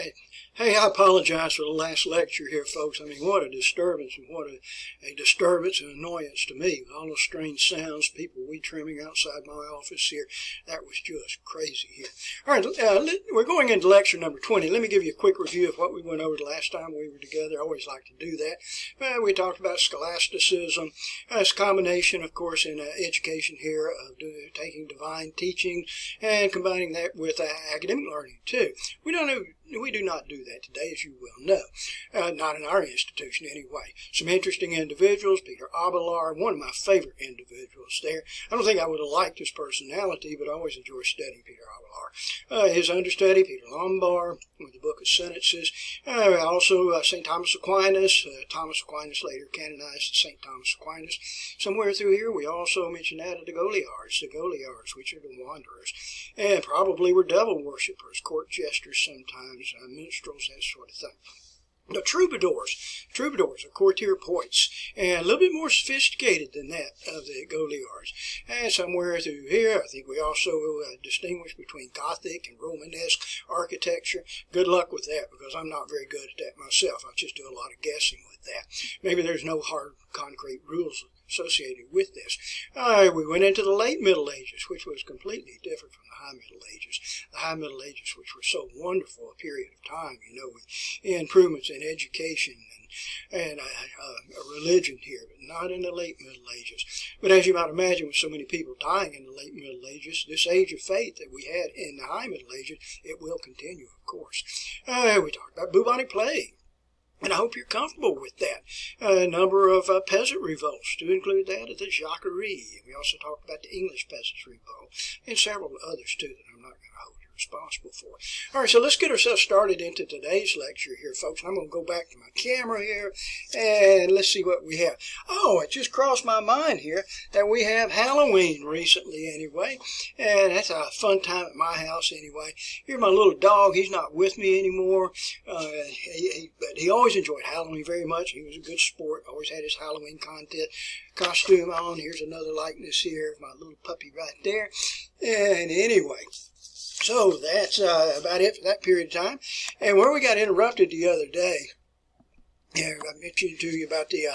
right. Hey, I apologize for the last lecture here, folks. I mean, what a disturbance, and what a disturbance and annoyance to me. With all those strange sounds, people weed trimming outside my office here. That was just crazy here. All right, we're going into lecture number 20. Let me give you a quick review of what we went over the last time we were together. I always like to do that. We talked about scholasticism. It's a combination, of course, in education here of taking divine teaching and combining that with academic learning, too. We do not do that today, as you well know. Not in our institution, anyway. Some interesting individuals. Peter Abelard, one of my favorite individuals there. I don't think I would have liked his personality, but I always enjoy studying Peter Abelard. His understudy, Peter Lombard, with the Book of Sentences. Also, St. Thomas Aquinas. Thomas Aquinas later canonized St. Thomas Aquinas. Somewhere through here, we also mentioned that of the Goliards, which are the wanderers. And probably were devil worshippers, court jesters sometimes, minstrels, that sort of thing. The troubadours are courtier poets, and a little bit more sophisticated than that of the Goliards. And somewhere through here, I think we also distinguish between Gothic and Romanesque architecture. Good luck with that, because I'm not very good at that myself. I just do a lot of guessing with that. Maybe there's no hard, concrete rules associated with this. We went into the late Middle Ages, which was completely different from the High Middle Ages. The High Middle Ages, which were so wonderful a period of time, with improvements in education and religion here, but not in the late Middle Ages. But as you might imagine, with so many people dying in the late Middle Ages, this age of faith that we had in the High Middle Ages, it will continue, of course. We talked about bubonic plague. And I hope you're comfortable with that. A number of peasant revolts, to include that of the Jacquerie. We also talked about the English Peasants' Revolt, and several others, too, that I'm not going to hold you responsible for. All right, so let's get ourselves started into today's lecture here, folks. And I'm going to go back to my camera here, and let's see what we have. Oh, it just crossed my mind here that we have Halloween recently, anyway. And that's a fun time at my house, anyway. Here's my little dog. He's not with me anymore. But he always enjoyed Halloween very much. He was a good sport. Always had his Halloween costume on. Here's another likeness here of my little puppy right there. And anyway, so that's about it for that period of time. And where we got interrupted the other day, I mentioned to you about the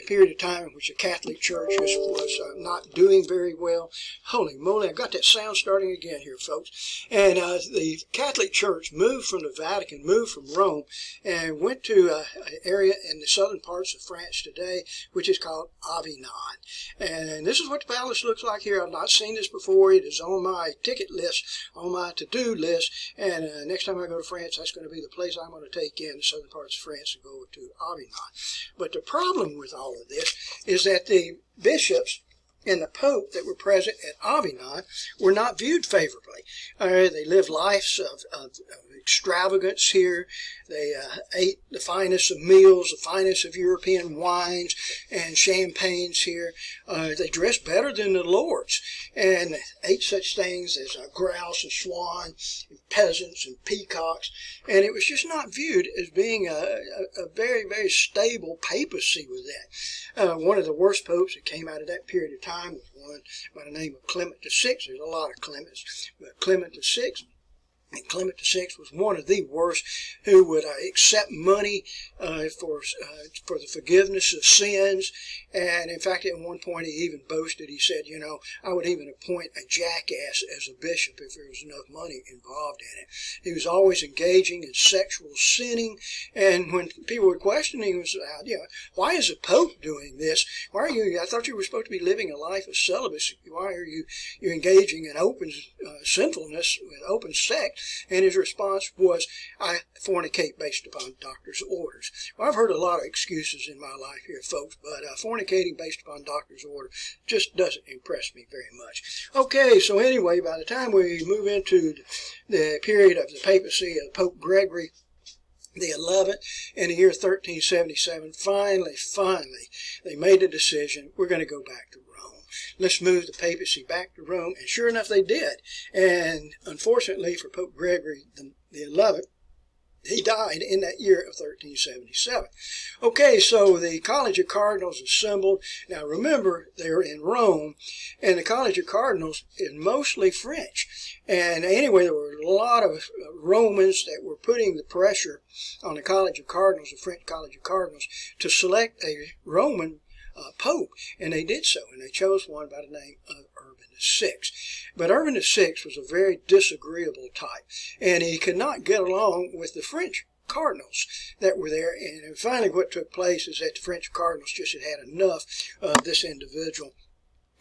period of time in which the Catholic Church was not doing very well. Holy moly, I got that sound starting again here, folks. And the Catholic Church moved from the Vatican, moved from Rome, and went to an area in the southern parts of France today, which is called Avignon. And this is what the palace looks like here. I've not seen this before. It is on my ticket list, on my to-do list. And next time I go to France, that's going to be the place I'm going to take in, the southern parts of France, to go to Avignon. But the problem with all of this is that the bishops and the Pope that were present at Avignon were not viewed favorably. They lived lives of extravagance here. They ate the finest of meals, the finest of European wines and champagnes here. They dressed better than the lords, and ate such things as grouse and swan, and peasants and peacocks. And it was just not viewed as being a very, very stable papacy with that. One of the worst popes that came out of that period of time was one by the name of Clement VI. There's a lot of Clements, but Clement VI. And Clement VI was one of the worst, who would accept money for the forgiveness of sins. And in fact, at one point he even boasted, he said, I would even appoint a jackass as a bishop if there was enough money involved in it. He was always engaging in sexual sinning. And when people would question him, he was, why is the Pope doing this? I thought you were supposed to be living a life of celibacy. Why are you engaging in open sinfulness, with open sex? And his response was, I fornicate based upon doctor's orders. Well, I've heard a lot of excuses in my life here, folks, but fornicating based upon doctor's order just doesn't impress me very much. Okay, so anyway, by the time we move into the period of the papacy of Pope Gregory the 11th, in the year 1377, finally, they made a decision. We're going to go back to Rome. Let's move the papacy back to Rome. And sure enough, they did. And unfortunately for Pope Gregory the 11th, he died in that year of 1377. Okay, so the College of Cardinals assembled. Now remember, they're in Rome, and the College of Cardinals is mostly French. And anyway, there were a lot of Romans that were putting the pressure on the College of Cardinals, the French College of Cardinals, to select a Roman pope, and they did so, and they chose one by the name of Urban VI. But Urban VI was a very disagreeable type, and he could not get along with the French cardinals that were there, and finally what took place is that the French cardinals just had enough of this individual,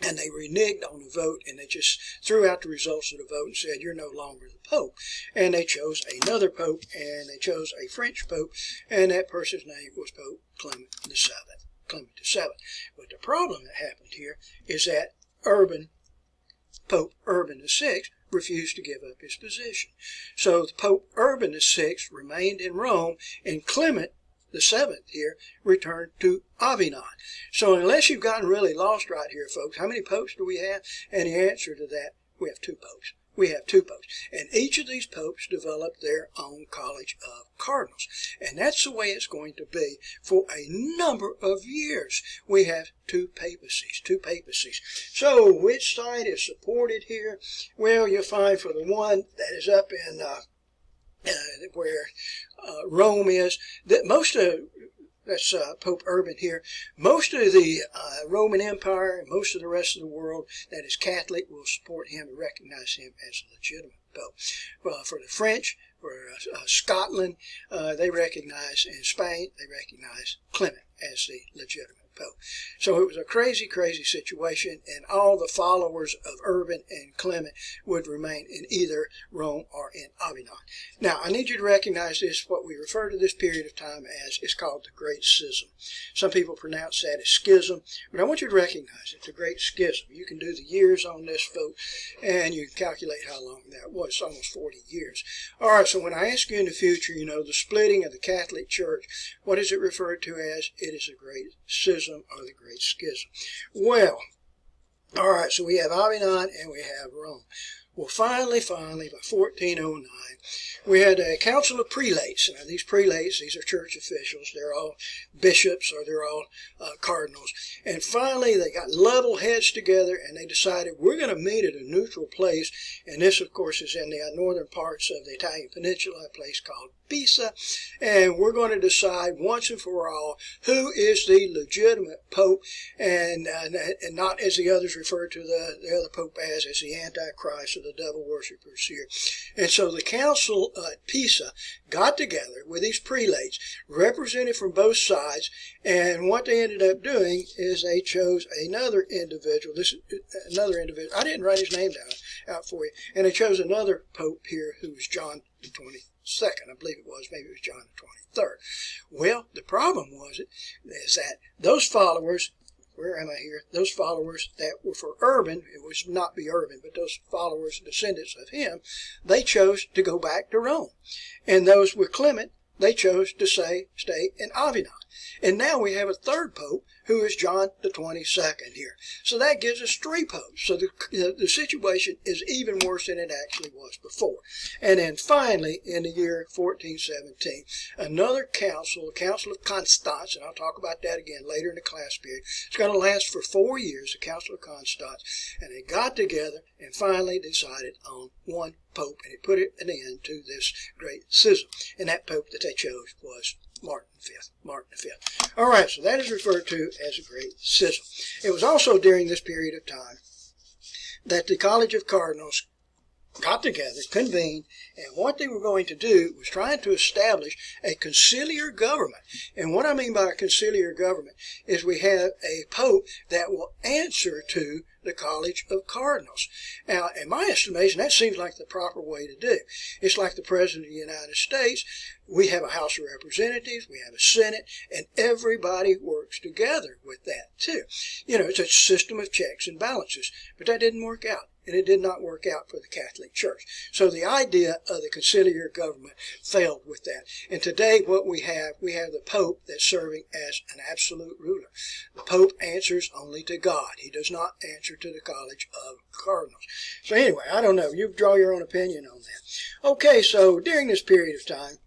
and they reneged on the vote, and they just threw out the results of the vote and said, you're no longer the pope. And they chose another pope, and they chose a French pope, and that person's name was Pope Clement VII. But the problem that happened here is that Pope Urban VI refused to give up his position. So Pope Urban VI remained in Rome, and Clement VII here returned to Avignon. So unless you've gotten really lost right here, folks, how many popes do we have? And the answer to that, we have two popes. We have two popes. And each of these popes developed their own College of Cardinals. And that's the way it's going to be for a number of years. We have two papacies. So which side is supported here? Well, you'll find for the one that is up in where Rome is, that most of that's Pope Urban here. Most of the Roman Empire and most of the rest of the world that is Catholic will support him and recognize him as a legitimate pope. For the French, for Scotland, they recognize, in Spain, they recognize Clement as the legitimate pope. So it was a crazy, crazy situation, and all the followers of Urban and Clement would remain in either Rome or in Avignon. Now, I need you to recognize this, what we refer to this period of time as, is called the Great Schism. Some people pronounce that as Schism, but I want you to recognize it, the Great Schism. You can do the years on this, folks, and you can calculate how long that was. It's almost 40 years. All right, so when I ask you in the future, the splitting of the Catholic Church, what is it referred to as? It is a Great Schism, or the Great Schism. Well, all right, so we have Avignon and we have Rome. Well, finally, by 1409, we had a council of prelates. Now, these prelates, these are church officials. They're all bishops or they're all cardinals. And finally, they got level heads together and they decided we're going to meet at a neutral place. And this, of course, is in the northern parts of the Italian peninsula, a place called Pisa. And we're going to decide once and for all who is the legitimate pope, and not as the others refer to the other pope as the Antichrist or the devil worshippers here. And so the council at Pisa got together with these prelates, represented from both sides, and what they ended up doing is they chose another individual. I didn't write his name out for you. And they chose another pope here who was John the 22nd, I believe it was. Maybe it was John the 23rd. Well, the problem is that those followers, where am I here? Those followers that were for Urban, it was not be Urban, but those followers, descendants of him, they chose to go back to Rome. And those with Clement, they chose to stay in Avignon. And now we have a third pope, who is John the 22nd here. So that gives us three popes. So the situation is even worse than it actually was before. And then finally, in the year 1417, another council, the Council of Constance, and I'll talk about that again later in the class period. It's going to last for 4 years, the Council of Constance. And they got together and finally decided on one pope, and it put an end to this great schism. And that pope that they chose was Martin V. All right, so that is referred to as a great schism. It was also during this period of time that the College of Cardinals got together, convened, and what they were going to do was trying to establish a conciliar government. And what I mean by a conciliar government is we have a pope that will answer to the College of Cardinals. Now, in my estimation, that seems like the proper way to do. It's like the President of the United States. We have a House of Representatives, we have a Senate, and everybody works together with that too. It's a system of checks and balances, but that didn't work out. And it did not work out for the Catholic Church. So the idea of the conciliar government failed with that. And today what we have the Pope that's serving as an absolute ruler. The Pope answers only to God. He does not answer to the College of Cardinals. So anyway, I don't know. You draw your own opinion on that. Okay, so during this period of time,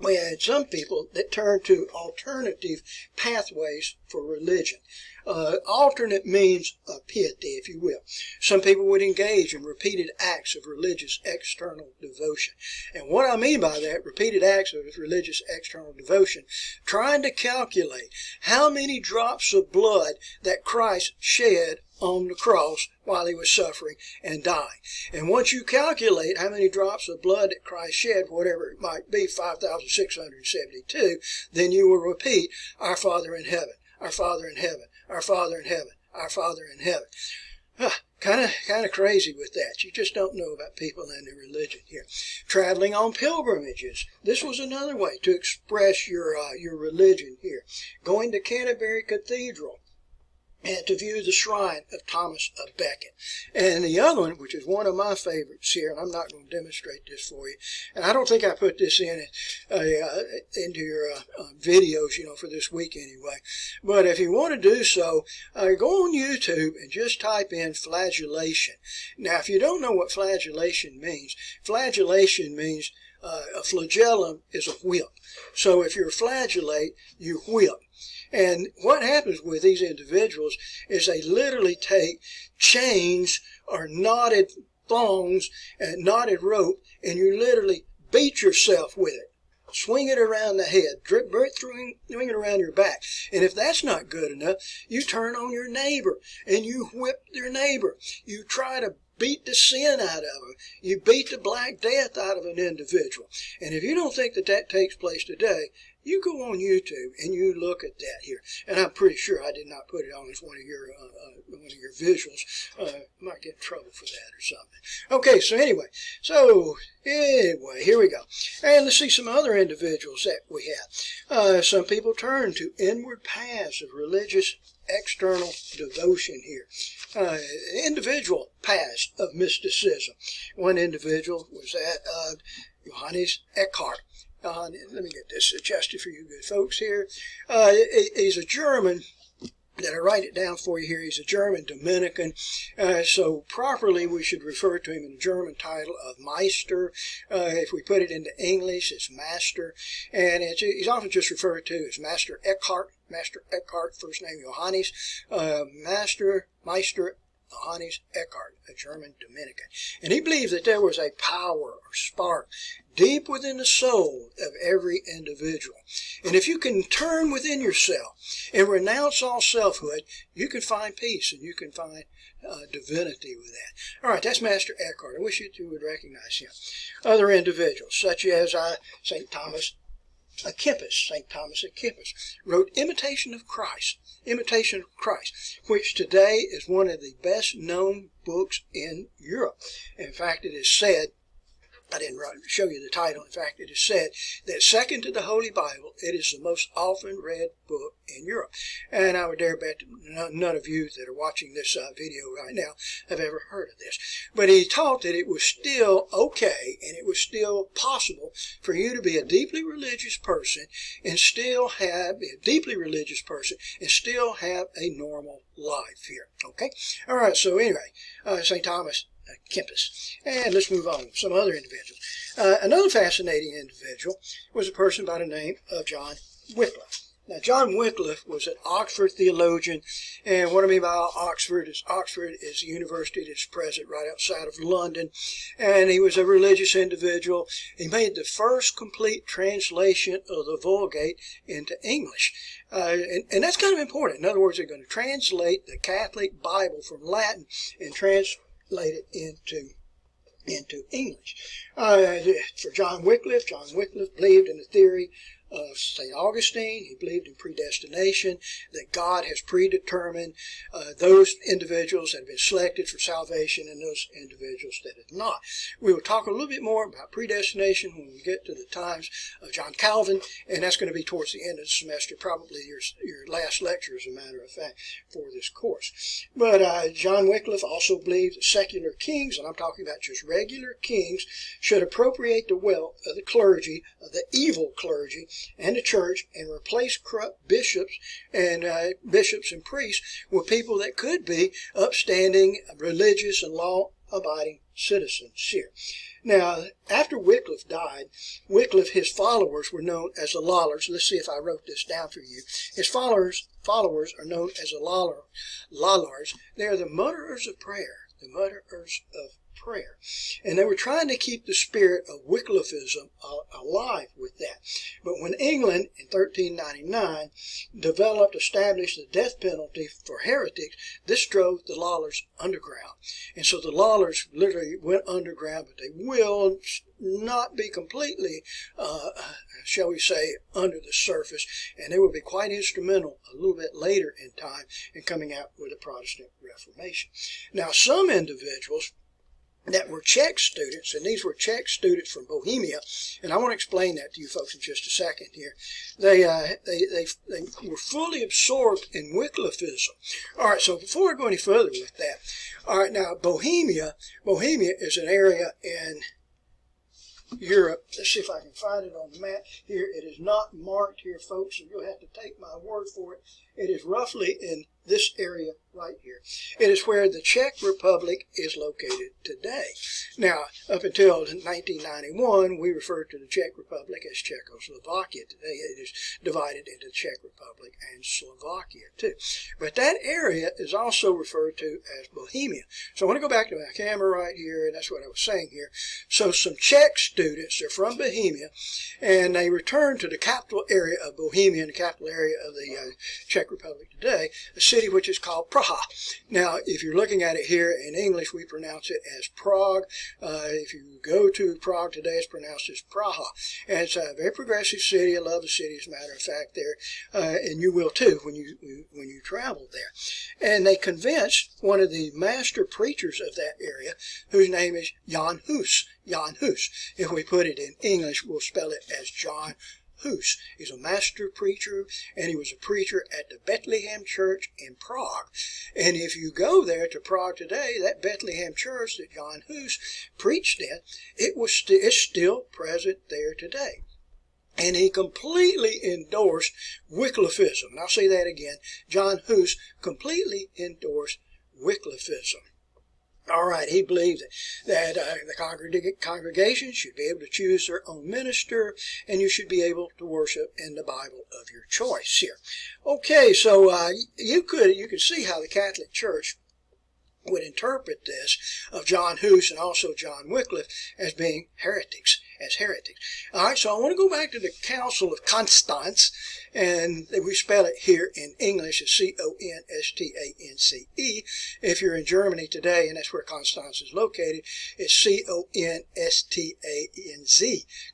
we had some people that turned to alternative pathways for religion. Alternate means piety, if you will. Some people would engage in repeated acts of religious external devotion. And what I mean by that, repeated acts of religious external devotion, trying to calculate how many drops of blood that Christ shed on the cross while he was suffering and dying. And once you calculate how many drops of blood that Christ shed, whatever it might be, 5,672, then you will repeat, Our Father in heaven, our Father in heaven, our Father in heaven, our Father in heaven. Kind of crazy with that. You just don't know about people and their religion here. Traveling on pilgrimages. This was another way to express your religion here. Going to Canterbury Cathedral and to view the shrine of Thomas of Becket. And the other one, which is one of my favorites here, and I'm not going to demonstrate this for you, and I don't think I put this in into your videos, for this week anyway. But if you want to do so, go on YouTube and just type in flagellation. Now, if you don't know what flagellation means a flagellum is a whip. So if you're flagellate, you whip. And what happens with these individuals is they literally take chains or knotted thongs and knotted rope, and you literally beat yourself with it. Swing it around the head, swing it around your back. And if that's not good enough, you turn on your neighbor and you whip your neighbor. You try to beat the sin out of them. You beat the Black Death out of an individual. And if you don't think that takes place today, you go on YouTube and you look at that here. And I'm pretty sure I did not put it on as one of your visuals. I might get in trouble for that or something. Okay, anyway, here we go. And let's see some other individuals that we have. Some people turn to inward paths of religious external devotion here. Individual paths of mysticism. One individual was that Johannes Eckhart. Let me get this adjusted for you good folks here. He's a German. Did I write it down for you here? He's a German Dominican. So properly we should refer to him in the German title of Meister. If we put it into English, it's Master. And he's often just referred to as Master Eckhart. Master Eckhart, first name Johannes. Meister Johannes Eckhart, a German Dominican. And he believed that there was a power or spark deep within the soul of every individual. And if you can turn within yourself and renounce all selfhood, you can find peace and you can find divinity with that. All right, that's Master Eckhart. I wish you two would recognize him. Other individuals, such as St. Thomas a Kempis, St. Thomas a Kempis, wrote Imitation of Christ, which today is one of the best known books in Europe. In fact, it is said, I didn't show you the title. In fact, it is said that second to the Holy Bible, it is the most often read book in Europe. And I would dare bet none of you that are watching this video right now have ever heard of this. But he taught that it was still okay and it was still possible for you to be a deeply religious person and still have a normal life here. Okay? All right, so anyway, St. Thomas Kempis. And let's move on. Some other individuals. Another fascinating individual was a person by the name of John Wycliff. Now, John Wycliff was an Oxford theologian, and what I mean by Oxford is the university that's present right outside of London, and he was a religious individual. He made the first complete translation of the Vulgate into English, and that's kind of important. In other words, they're going to translate the Catholic Bible from Latin and translate it into English. For John Wycliff believed in the theory of St. Augustine. He believed in predestination, that God has predetermined those individuals that have been selected for salvation and those individuals that have not. We will talk a little bit more about predestination when we get to the times of John Calvin, and that's going to be towards the end of the semester, probably your last lecture, as a matter of fact, for this course. But John Wycliff also believed that secular kings, and I'm talking about just regular kings, should appropriate the wealth of the clergy, of the evil clergy, and the church, and replace corrupt bishops and priests with people that could be upstanding, religious, and law-abiding citizens here. Now, after Wycliffe died, Wycliffe, his followers were known as the Lollars. Let's see if I wrote this down for you. His followers are known as the Lollars. They are the mutterers of prayer, the mutterers of prayer. And they were trying to keep the spirit of Wycliffism alive with that. But when England in 1399 established the death penalty for heretics, this drove the Lollars underground. And so the Lollars literally went underground, but they will not be completely, shall we say, under the surface. And they will be quite instrumental a little bit later in time in coming out with a Protestant Reformation. Now, some individuals that were Czech students, and these were Czech students from Bohemia, and I want to explain that to you folks in just a second here. They were fully absorbed in Wycliffism. All right, so before I go any further with that, all right, now Bohemia is an area in Europe. Let's see if I can find it on the map here. It is not marked here, folks, so you'll have to take my word for it. It is roughly in this area right here. It is where the Czech Republic is located today. Now, up until 1991, we referred to the Czech Republic as Czechoslovakia. Today it is divided into the Czech Republic and Slovakia too. But that area is also referred to as Bohemia. So I want to go back to my camera right here, and that's what I was saying here. So some Czech students, they're from Bohemia, and they returned to the capital area of Bohemia, the capital area of the Czech Republic today, a city which is called Praha. Now, if you're looking at it here in English, we pronounce it as Prague. If you go to Prague today, it's pronounced as Praha. And it's a very progressive city. I love the city, as a matter of fact, there. And you will too when you travel there. And they convinced one of the master preachers of that area, whose name is Jan Hus. Jan Hus. If we put it in English, we'll spell it as John Hus. He's a master preacher, and he was a preacher at the Bethlehem Church in Prague. And if you go there to Prague today, that Bethlehem Church that John Hus preached in, it's still present there today. And he completely endorsed Wycliffism. And I'll say that again. John Hus completely endorsed Wycliffism. All right, he believed that the congregation should be able to choose their own minister, and you should be able to worship in the Bible of your choice here. Okay, so you could see how the Catholic Church would interpret this of John Hus and also John Wycliffe as being heretics, All right, so I want to go back to the Council of Constance, and we spell it here in English as C-O-N-S-T-A-N-C-E. If you're in Germany today, and that's where Constance is located, it's C-O-N-S-T-A-N-Z.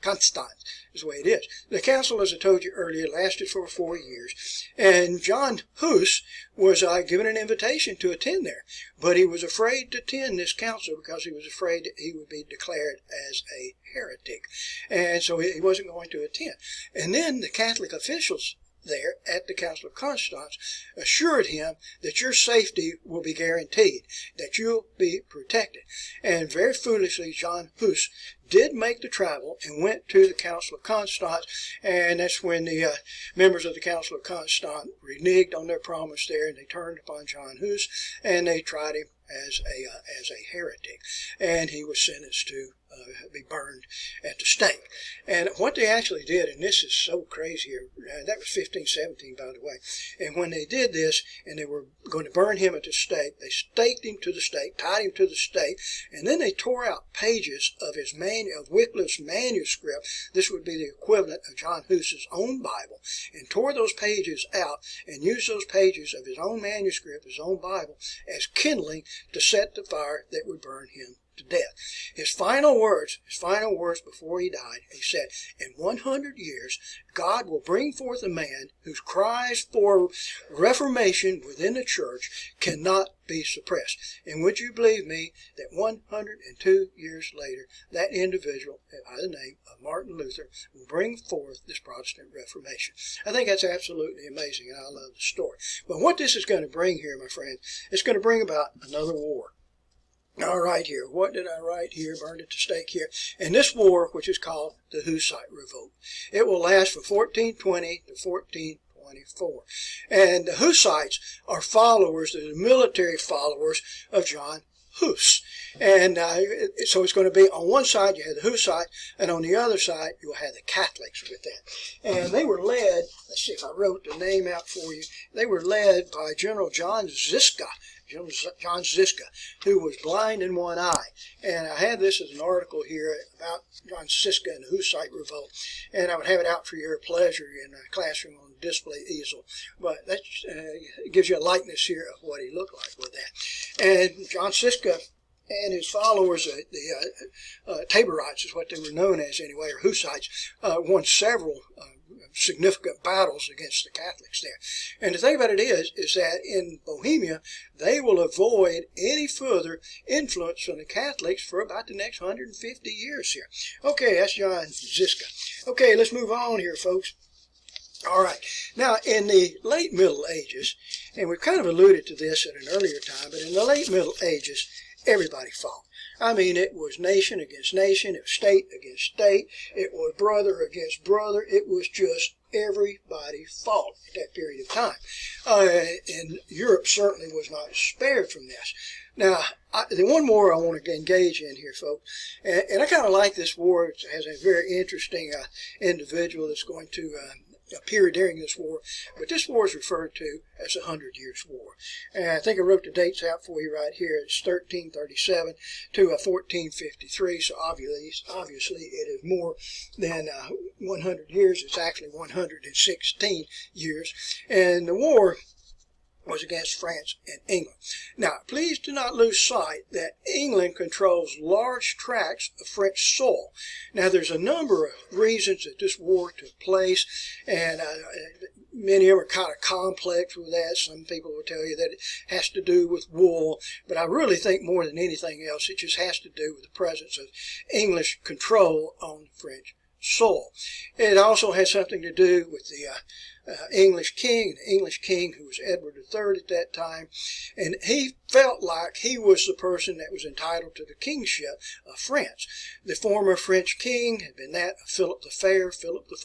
Constance is the way it is. The council, as I told you earlier, lasted for 4 years, and John Hus was given an invitation to attend there, but he was afraid to attend this council because he was afraid that he would be declared as a heretic, and so he wasn't going to attend. And then the Catholic officials there at the Council of Constance assured him that your safety will be guaranteed, that you'll be protected. And very foolishly, John Hus did make the travel and went to the Council of Constance, and that's when the members of the Council of Constance reneged on their promise there, and they turned upon John Hus, and they tried him as a heretic, and he was sentenced to be burned at the stake. And what they actually did, and this is so crazy here, that was 1517, by the way, and when they did this and they were going to burn him at the stake, they staked him to the stake, tied him to the stake, and then they tore out pages of of Wycliffe's manuscript. This would be the equivalent of John Hus's own Bible, and tore those pages out and used those pages of his own manuscript, his own Bible, as kindling to set the fire that would burn him to death. His final words before he died, he said, in 100 years, God will bring forth a man whose cries for reformation within the church cannot be suppressed. And would you believe me that 102 years later, that individual by the name of Martin Luther will bring forth this Protestant Reformation? I think that's absolutely amazing, and I love the story. But what this is going to bring here, my friend, it's going to bring about another war. All right here, what did I write here? Burned at the stake here. And this war, which is called the Hussite Revolt, it will last from 1420 to 1424. And the Hussites are followers, the military followers of John Hus. And so it's going to be on one side you have the Hussite, and on the other side you'll have the Catholics with that. And they were led, let's see if I wrote the name out for you, they were led by General John Ziska, who was blind in one eye. And I had this as an article here about John Ziska and the Hussite Revolt, and I would have it out for your pleasure in a classroom on the display easel. But that gives you a likeness here of what he looked like with that. And John Ziska and his followers, the Taborites is what they were known as anyway, or Hussites, won several significant battles against the Catholics there. And the thing about it is that in Bohemia, they will avoid any further influence from the Catholics for about the next 150 years here. Okay, that's John Ziska. Okay, let's move on here, folks. All right. Now, in the late Middle Ages, and we've kind of alluded to this at an earlier time, but in the late Middle Ages, everybody fought. I mean, it was nation against nation, it was state against state, it was brother against brother, it was just everybody fought at that period of time. And Europe certainly was not spared from this. Now, the one war I want to engage in here, folks, and I kind of like this war. It has a very interesting individual that's going to appear during this war, but this war is referred to as the 100 Years' War. And I think I wrote the dates out for you right here. It's 1337 to 1453, so obviously it is more than 100 years. It's actually 116 years. And the war was against France and England. Now, please do not lose sight that England controls large tracts of French soil. Now, there's a number of reasons that this war took place, and many of them are kind of complex with that. Some people will tell you that it has to do with wool, but I really think more than anything else, it just has to do with the presence of English control on French soil. It also has something to do with the English king who was Edward III at that time, and he felt like he was the person that was entitled to the kingship of France. The former French king had been that of Philip the Fair, Philip the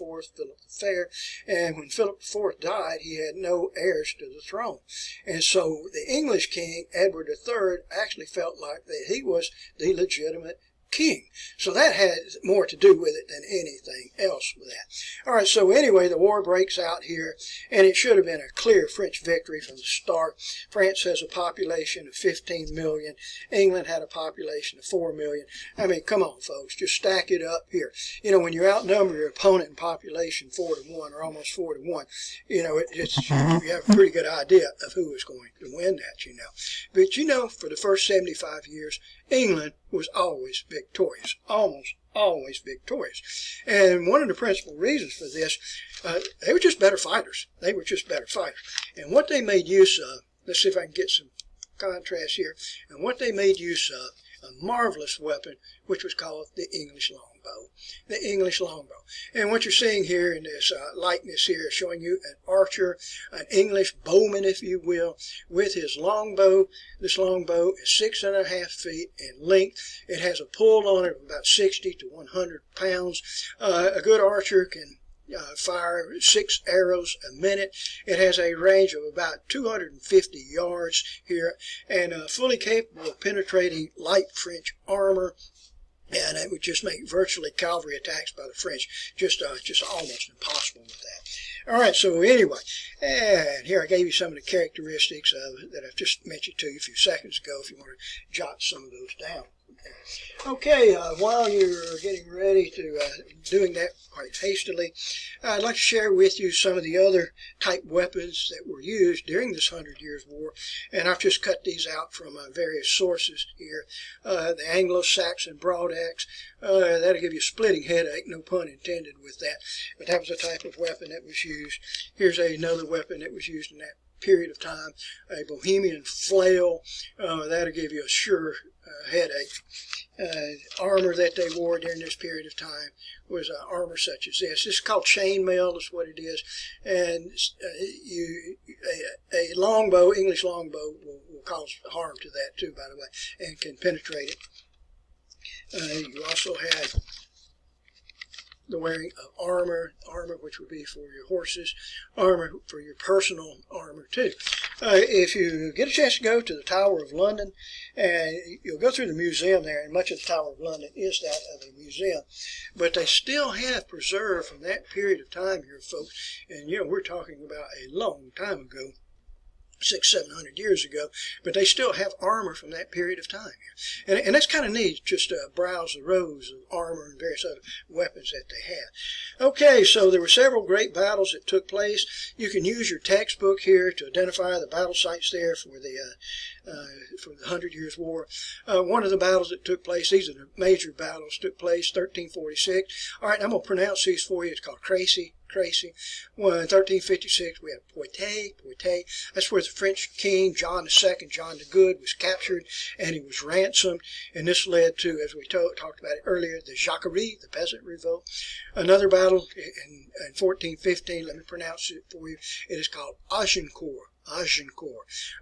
Fair, and when Philip IV died, he had no heirs to the throne. And so the English king, Edward III, actually felt like that he was the legitimate king. So that had more to do with it than anything else with that. All right, so anyway, the war breaks out here, and it should have been a clear French victory from the start. France has a population of 15 million. England had a population of 4 million. I mean, come on, folks, just stack it up here. You know, when you outnumber your opponent in population 4-1 or almost 4-1, you know, you have a pretty good idea of who is going to win that, you know. But, you know, for the first 75 years, England was always victorious, almost always victorious. And one of the principal reasons for this, they were just better fighters. They were just better fighters. And what they made use of, let's see if I can get some contrast here, and what they made use of, a marvelous weapon, which was called the English longbow. The English longbow. And what you're seeing here in this likeness here is showing you an archer, an English bowman, if you will, with his longbow. This longbow is 6.5 feet in length. It has a pull on it of about 60 to 100 pounds. A good archer can fire 6 arrows a minute. It has a range of about 250 yards here, and fully capable of penetrating light French armor. And it would just make virtually cavalry attacks by the French just almost impossible with that. All right, so anyway, and here I gave you some of the characteristics that I've just mentioned to you a few seconds ago if you want to jot some of those down. Okay, while you're getting ready to doing that quite hastily, I'd like to share with you some of the other type weapons that were used during this 100 Years' War, and I've just cut these out from various sources here. The Anglo-Saxon broadaxe, that'll give you a splitting headache, no pun intended with that, but that was a type of weapon that was used. Here's another weapon that was used in that period of time, a Bohemian flail, that'll give you a sure headache. Armor that they wore during this period of time was armor such as this. This is called chainmail, is what it is, and a longbow, English longbow, will cause harm to that too, by the way, and can penetrate it. You also had the wearing of armor which would be for your horses, armor for your personal armor too. if you get a chance to go to the Tower of London, and you'll go through the museum there, and much of the Tower of London is that of a museum, but they still have preserved from that period of time here, folks, and we're talking about a long time ago, 600-700 years ago, but they still have armor from that period of time here. And that's kind of neat, just to browse the rows of armor and various other weapons that they have. Okay, so there were several great battles that took place. You can use your textbook here to identify the battle sites there for the 100 Years' War. One of the battles that took place, these are the major battles, took place 1346. All right, I'm going to pronounce these for you. It's called Crécy. Well, in 1356, we have Poitiers. That's where the French king, John II, John the Good, was captured, and he was ransomed. And this led to, as we talked about it earlier, the Jacquerie, the peasant revolt. Another battle in 1415, let me pronounce it for you. It is called Agincourt.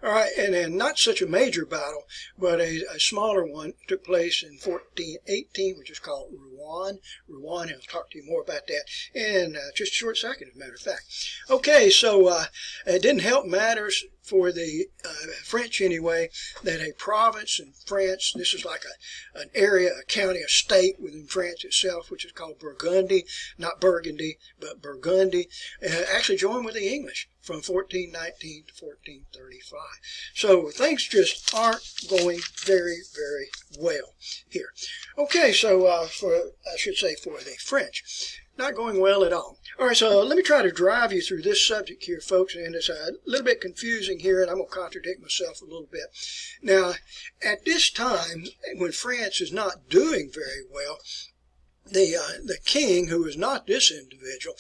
All right, and then not such a major battle, but a smaller one took place in 1418, which is called Rouen. And I'll talk to you more about that in just a short second, as a matter of fact. Okay, so it didn't help matters for the French anyway, that a province in France, this is like an area, a county, a state within France itself, which is called Burgundy, not Burgundy, but Burgundy, actually joined with the English from 1419 to 1435. So things just aren't going very, very well here. Okay, so for the French, not going well at all. All right, so let me try to drive you through this subject here, folks, and it's a little bit confusing here, and I'm going to contradict myself a little bit. Now, at this time, when France is not doing very well, the king, who is not this individual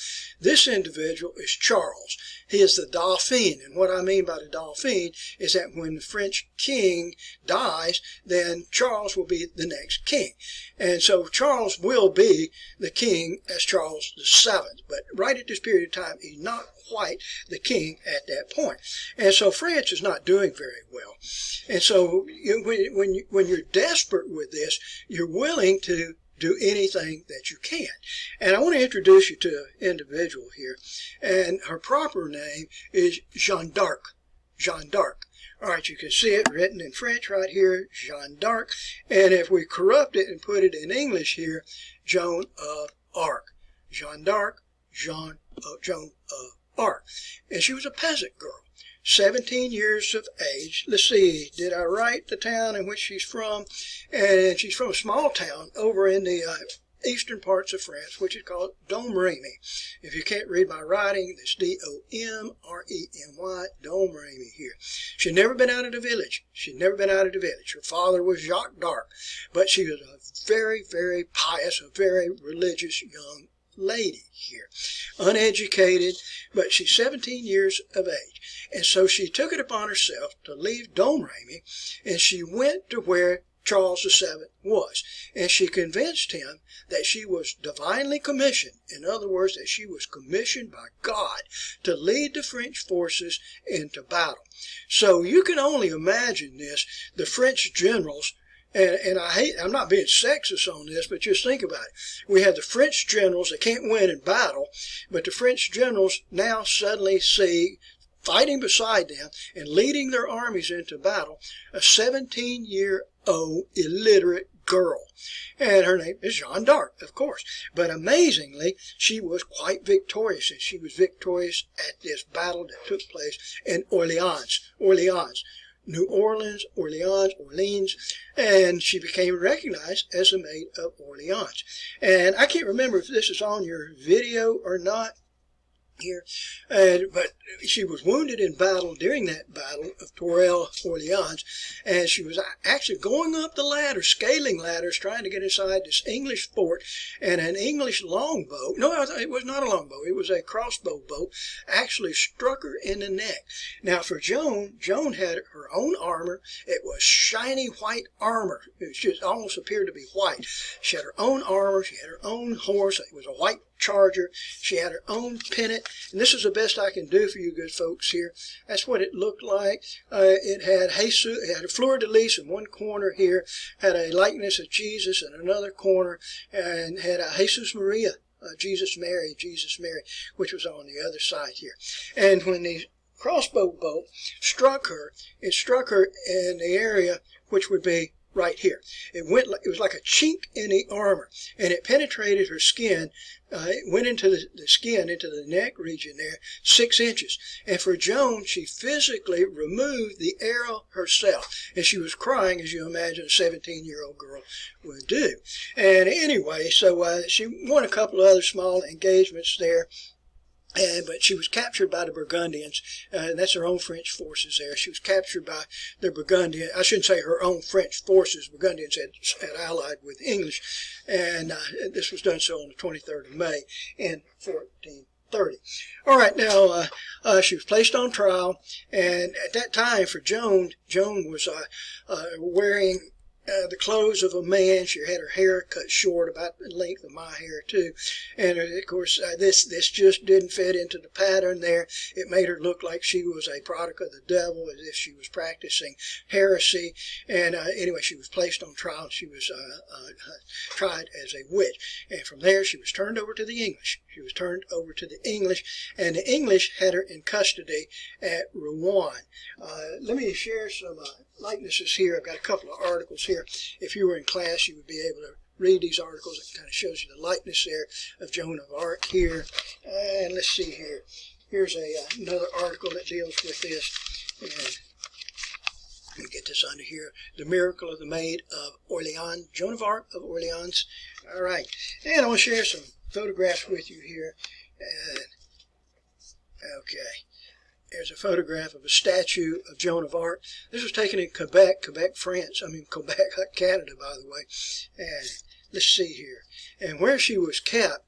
is Charles. He is the Dauphin, and what I mean by the Dauphin is that when the French king dies, then Charles will be the next king. And so Charles will be the king as Charles VII, but right at this period of time, he's not quite the king at that point. And so France is not doing very well. And so when you're desperate with this, you're willing to do anything that you can. And I want to introduce you to an individual here, and her proper name is Jeanne d'Arc. Jeanne d'Arc. All right, you can see it written in French right here, Jeanne d'Arc. And if we corrupt it and put it in English here, Joan of Arc. Jeanne d'Arc, Joan of Arc. And she was a peasant girl, 17 years of age. Let's see, did I write the town in which she's from? And she's from a small town over in the eastern parts of France, which is called Domremy. If you can't read my writing, it's Domremy, Domremy here. She'd never been out of the village. Her father was Jacques d'Arc, but she was a very, very pious, a very religious young lady here. Uneducated, but she's 17 years of age. And so she took it upon herself to leave Domremy, and she went to where Charles VII was. And she convinced him that she was divinely commissioned. In other words, that she was commissioned by God to lead the French forces into battle. So you can only imagine this. The French generals, and I'm not being sexist on this, but just think about it. We have the French generals that can't win in battle, but the French generals now suddenly see, fighting beside them and leading their armies into battle, a 17-year-old illiterate girl. And her name is Jeanne d'Arc, of course. But amazingly, she was quite victorious, and she was victorious at this battle that took place in Orleans. New Orleans, Orleans, and she became recognized as the Maid of Orleans. And I can't remember if this is on your video or not here, but she was wounded in battle during that battle of Orleans, and she was actually going up the ladder, scaling ladders, trying to get inside this English fort, and an English longbow, no, it was not a longbow, it was a crossbow bolt, actually struck her in the neck. Now for Joan had her own armor. It was shiny white armor. It just almost appeared to be white. She had her own armor, she had her own horse, it was a white charger. She had her own pennant, and this is the best I can do for you good folks here. That's what it looked like. It had a fleur-de-lis in one corner here, had a likeness of Jesus in another corner, and had a Jesus Maria, Jesus Mary, which was on the other side here. And when the crossbow bolt struck her. It struck her in the area which would be right here. It was like a chink in the armor, and it penetrated her skin. It went into the skin, into the neck region there, 6 inches. And for Joan, she physically removed the arrow herself. And she was crying, as you imagine a 17-year-old girl would do. And anyway, so she won a couple of other small engagements there. But she was captured by the Burgundians. That's her own French forces there. She was captured by the Burgundian. I shouldn't say her own French forces. Burgundians had allied with English. And this was done so on the 23rd of May in 1430. All right, now she was placed on trial. And at that time, for Joan was wearing the clothes of a man. She had her hair cut short, about the length of my hair too, and of course this just didn't fit into the pattern there. It made her look like she was a product of the devil, as if she was practicing heresy. And anyway, she was placed on trial. She was tried as a witch, and from there she was turned over to the English. And the English had her in custody at Rouen. Let me share some likenesses here. I've got a couple of articles here. If you were in class, you would be able to read these articles. It kind of shows you the likeness there of Joan of Arc here. And let's see here. Here's another article that deals with this. And let me get this under here. The Miracle of the Maid of Orleans. Joan of Arc of Orleans. All right. And I want to share some photographs with you here. Okay. There's a photograph of a statue of Joan of Arc. This was taken in Quebec, France. Quebec, Canada, by the way. And let's see here. And where she was kept,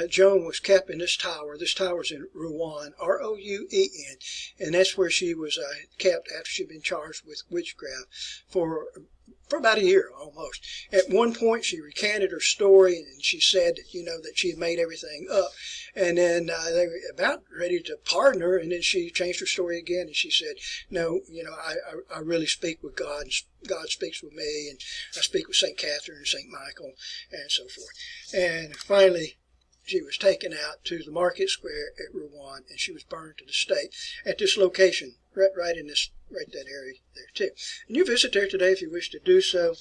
Joan was kept in this tower. This tower's in Rouen, R-O-U-E-N. And that's where she was kept after she'd been charged with witchcraft for about a year almost. At one point, she recanted her story, and she said that she had made everything up. And then they were about ready to pardon her, and then she changed her story again, and she said, no, I really speak with God, and God speaks with me, and I speak with St. Catherine and St. Michael, and so forth. And finally, she was taken out to the market square at Rouen, and she was burned to the stake at this location, right in that area there too. And you visit there today if you wish to do so.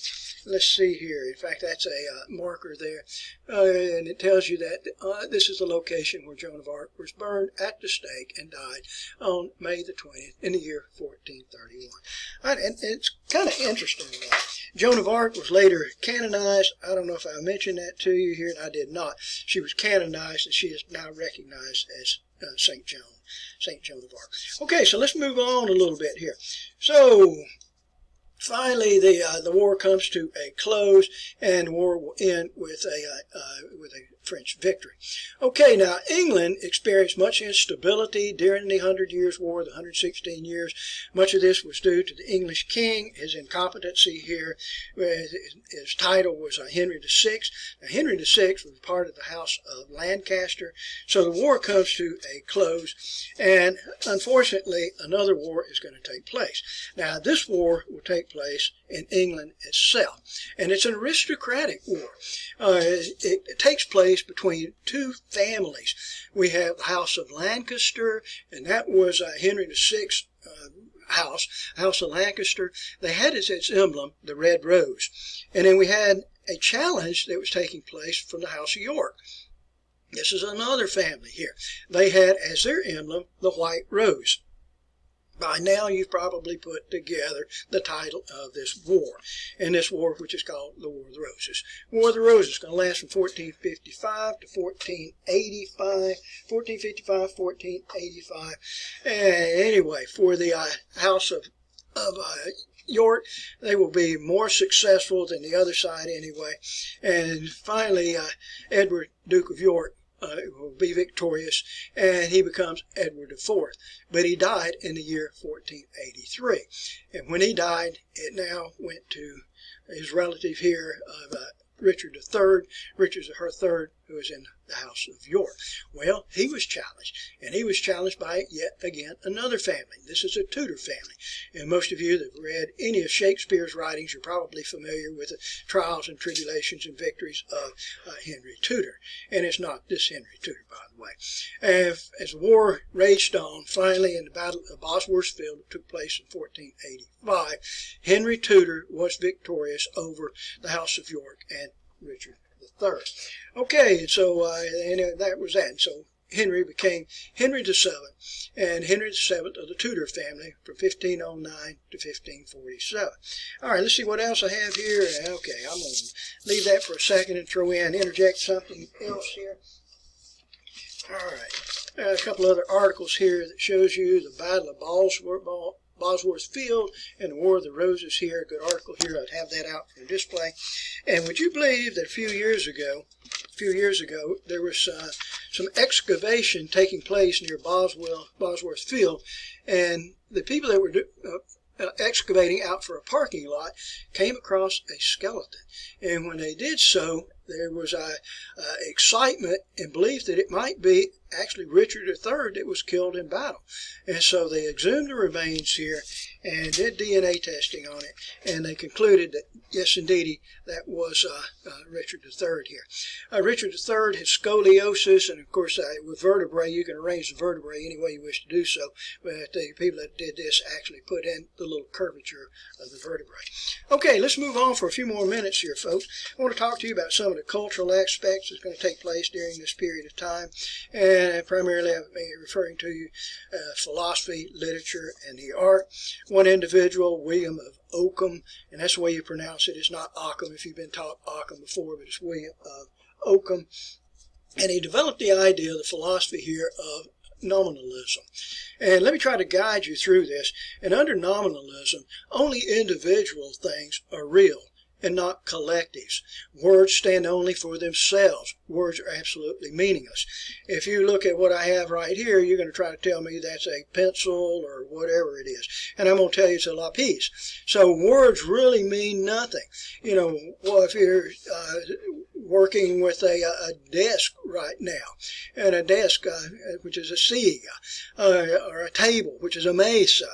Let's see here. In fact, that's a marker there, and it tells you that this is the location where Joan of Arc was burned at the stake and died on May the 20th in the year 1431. And it's kind of interesting. Joan of Arc was later canonized. I don't know if I mentioned that to you here, and I did not. She was canonized, and she is now recognized as St. Joan of Arc. Okay, so let's move on a little bit here. So finally, the war comes to a close, and the war will end with a French victory. Okay, now England experienced much instability during the 100 Years' War, the 116 years. Much of this was due to the English king, his incompetency here. His title was Henry VI. Now, Henry VI was part of the House of Lancaster, so the war comes to a close, and unfortunately, another war is going to take place. Now, this war will take place in England itself, and it's an aristocratic war. It takes place between two families. We have the House of Lancaster, and that was Henry VI's House of Lancaster. They had as its emblem the red rose. And then we had a challenge that was taking place from the House of York. This is another family here. They had as their emblem the white rose. By now, you've probably put together the title of this war. And this war, which is called the War of the Roses. War of the Roses is going to last from 1455 to 1485. 1455, 1485. And anyway, for the House of York, they will be more successful than the other side anyway. And finally, Edward, Duke of York, will be victorious, and he becomes Edward IV. But he died in the year 1483. And when he died, it now went to his relative here, Richard III. Richard III who was in the House of York. Well, he was challenged, and he was challenged by yet again another family. This is a Tudor family, and most of you that have read any of Shakespeare's writings, you're probably familiar with the trials and tribulations and victories of Henry Tudor. And it's not this Henry Tudor, by the way. As the war raged on, finally in the Battle of Bosworth Field, that took place in 1485, Henry Tudor was victorious over the House of York and Richard III. Okay, so that was that. And so Henry became Henry VII, and Henry VII of the Tudor family from 1509 to 1547. All right, let's see what else I have here. Okay, I'm going to leave that for a second and interject something else here. All right, a couple other articles here that shows you the Battle of Bosworth Field and the War of the Roses here. A good article here. I'd have that out for display. And would you believe that a few years ago, there was some excavation taking place near Bosworth Field, and the people that were excavating out for a parking lot came across a skeleton. And when they did so, there was excitement and belief that it might be actually Richard III that was killed in battle. And so they exhumed the remains here and did DNA testing on it, and they concluded that, yes, indeed, that was Richard III here. Richard III had scoliosis, and of course, with vertebrae, you can arrange the vertebrae any way you wish to do so, but the people that did this actually put in the little curvature of the vertebrae. Okay, let's move on for a few more minutes here, folks. I want to talk to you about some of the cultural aspects that's going to take place during this period of time, and primarily I'm referring to you philosophy, literature, and the art. One individual, William of Ockham, and that's the way you pronounce it. It's not Ockham if you've been taught Ockham before, but it's William of Ockham. And he developed the idea, the philosophy here of nominalism. And let me try to guide you through this. And under nominalism, only individual things are real and not collectives. Words stand only for themselves. Words are absolutely meaningless. If you look at what I have right here, you're going to try to tell me that's a pencil or whatever it is. And I'm going to tell you it's a lapis. So words really mean nothing. You know, well, if you're working with a desk right now, and a desk, which is a C, or a table, which is a mesa,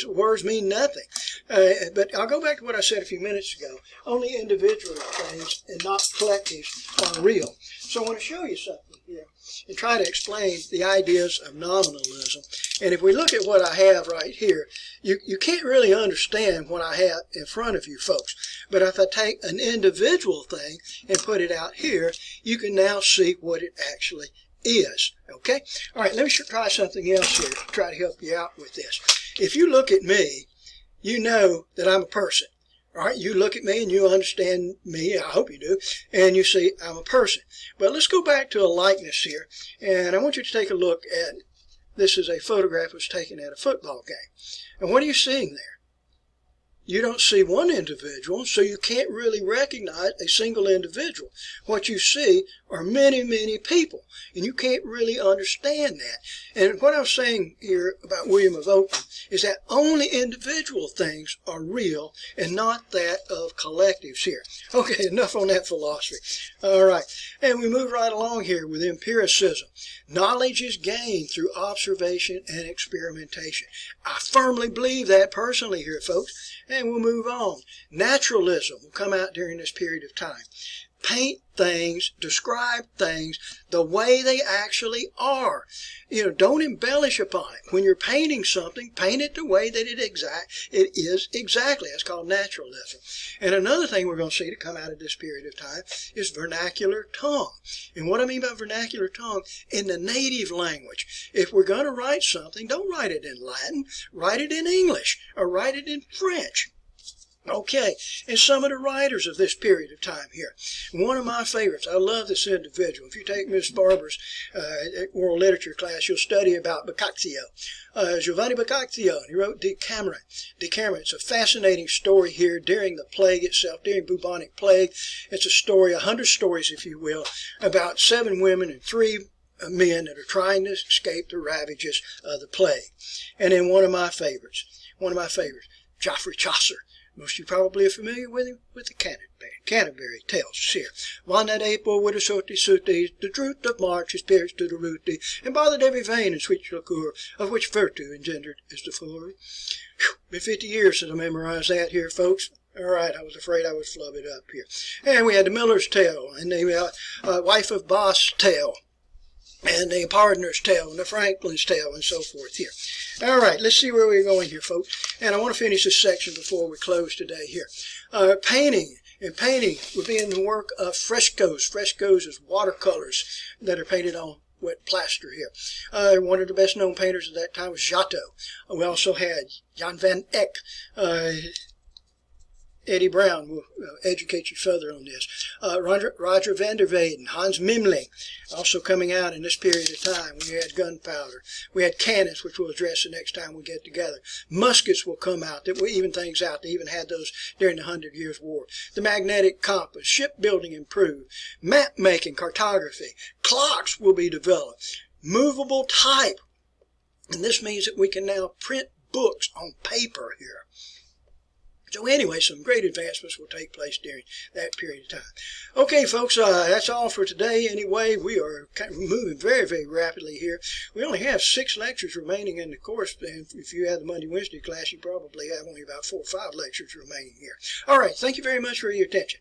words mean nothing. But I'll go back to what I said a few minutes ago. Only individual things and not collectives are real. So I want to show you something here and try to explain the ideas of nominalism. And if we look at what I have right here, you can't really understand what I have in front of you folks. But if I take an individual thing and put it out here, you can now see what it actually is. Okay? All right, let me try something else here to try to help you out with this. If you look at me, you know that I'm a person. All right, you look at me and you understand me, I hope you do, and you see I'm a person. But let's go back to a likeness here, and I want you to take a look at, this is a photograph that was taken at a football game. And what are you seeing there? You don't see one individual, so you can't really recognize a single individual. What you see are many, many people, and you can't really understand that. And what I'm saying here about William of Ockham is that only individual things are real and not that of collectives here. Okay, enough on that philosophy. All right, and we move right along here with empiricism. Knowledge is gained through observation and experimentation. I firmly believe that personally here, folks. And we'll move on. Naturalism will come out during this period of time. Paint things, describe things the way they actually are. You know, don't embellish upon it. When you're painting something, paint it the way that it is exactly. That's called naturalism. And another thing we're going to see to come out of this period of time is vernacular tongue. And what I mean by vernacular tongue, in the native language. If we're going to write something, don't write it in Latin. Write it in English or write it in French. Okay, and some of the writers of this period of time here. One of my favorites, I love this individual. If you take Miss Barber's world literature class, you'll study about Boccaccio. Giovanni Boccaccio, and he wrote Decameron. Decameron, it's a fascinating story here during the plague itself, during bubonic plague. It's a story, 100 stories, if you will, about 7 women and 3 men that are trying to escape the ravages of the plague. And then one of my favorites, Geoffrey Chaucer. Most of you probably are familiar with him with the Canterbury Tales here. One that April with a sooty, the truth of March is pierced to the rooty, and bothered every vein and sweet liqueur, of which virtue engendered is the fury. Been 50 years since I memorized that here, folks. All right, I was afraid I would flub it up here. And we had the Miller's Tale, and the Wife of Boss Tale, and the Pardoner's Tale, and the Franklin's Tale, and so forth here. All right, let's see where we're going here, folks. And I want to finish this section before we close today here. Painting. And painting would be in the work of frescoes. Frescoes is watercolors that are painted on wet plaster here. One of the best known painters at that time was Giotto. We also had Jan van Eyck. Eddie Brown will educate you further on this. Roger van der Weyden, Hans Memling, also coming out in this period of time. We had gunpowder. We had cannons, which we'll address the next time we get together. Muskets will come out. That will even things out. They even had those during the 100 Years' War. The magnetic compass, shipbuilding improved, map making, cartography. Clocks will be developed. Movable type. And this means that we can now print books on paper here. So anyway, some great advancements will take place during that period of time. Okay, folks, that's all for today. Anyway, we are kind of moving very, very rapidly here. We only have 6 lectures remaining in the course, and if you have the Monday, Wednesday class, you probably have only about 4 or 5 lectures remaining here. All right, thank you very much for your attention.